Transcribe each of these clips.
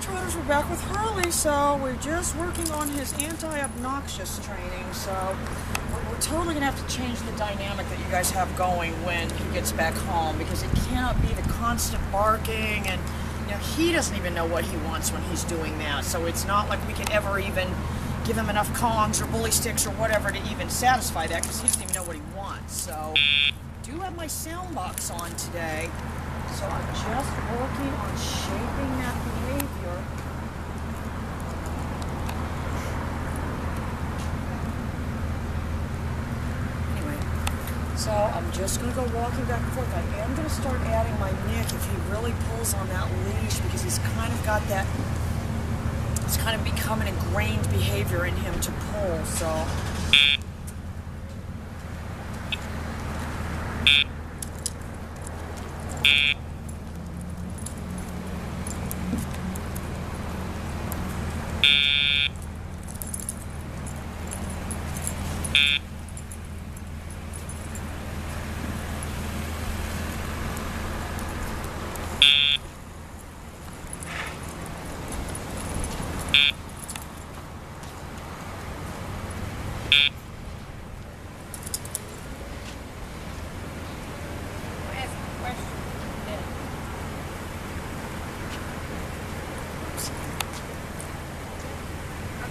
Globetrotters, we're back with Hurley, so we're just working on his anti-obnoxious training, so we're totally going to have to change the dynamic that you guys have going when he gets back home, because it cannot be the constant barking, and you know, he doesn't even know what he wants when he's doing that, so it's not like we can ever even give him enough Kongs or bully sticks or whatever to even satisfy that, because he doesn't even know what he wants. So I do have my sound box on today, so I'm just working on shaping that behavior. Anyway, so I'm just going to go walking back and forth. I am going to start adding my nick if he really pulls on that leash, because he's kind of got that, it's kind of become an ingrained behavior in him to pull, so.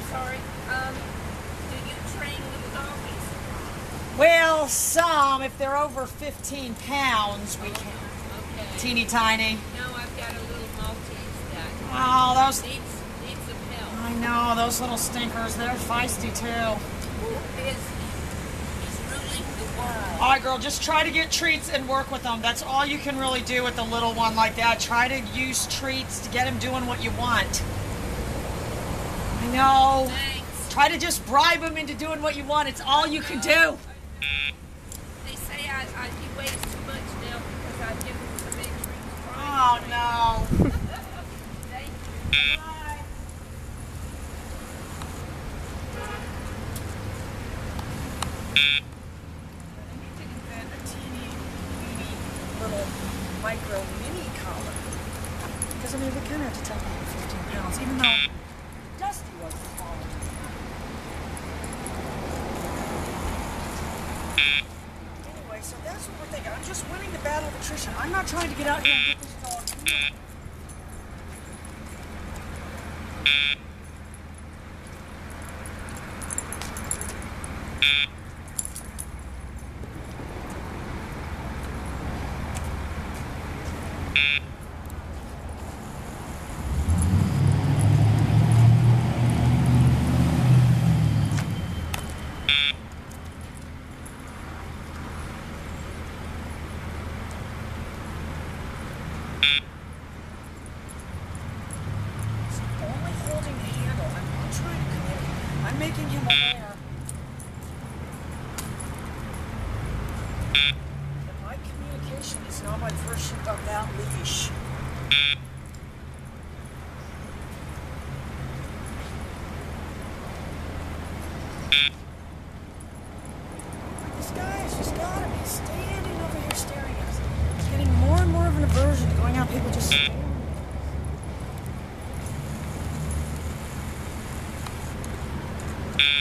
Sorry. Do you train little doggies? Well, some. If they're over 15 pounds, we can. Okay. Teeny tiny. No, I've got a little Maltese that Oh, those. needs some help. I know, those little stinkers. They're feisty, too. He's ruling the world. All right, girl, just try to get treats and work with them. That's all you can really do with the little one like that. Try to use treats to get him doing what you want. I know. Thanks. Try to just bribe him into doing what you want. It's all you can do. They say he weighs too much now because I give him some big treats. Oh, no. Thank you. Bye. I need to invent a teeny, weeny, little micro mini collar. Because, I mean, we kind of have to tell people 15 pounds, even though Dusty was the smaller. Anyway, so that's what we're thinking. I'm just winning the battle of attrition. I'm not trying to get out here and get this dog. I'm making him aware that my communication is not my version of that leash. This guy has just got to be standing over here staring at us. He's getting more and more of an aversion to going out, people just staring.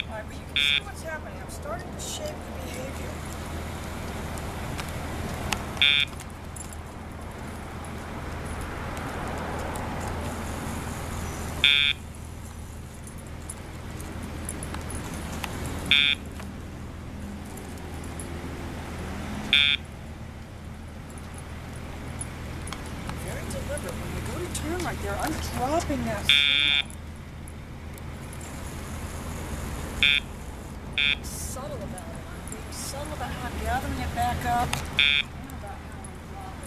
Alright, but you can see what's happening. I'm starting to shape the behavior. Very deliberate. When I go to turn right there, I'm dropping that snap. Subtle about it. I'm being subtle about how I'm gathering it back up. And about how I'm dropping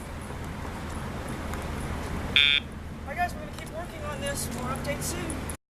it. Alright guys, we're going to keep working on this. More updates soon.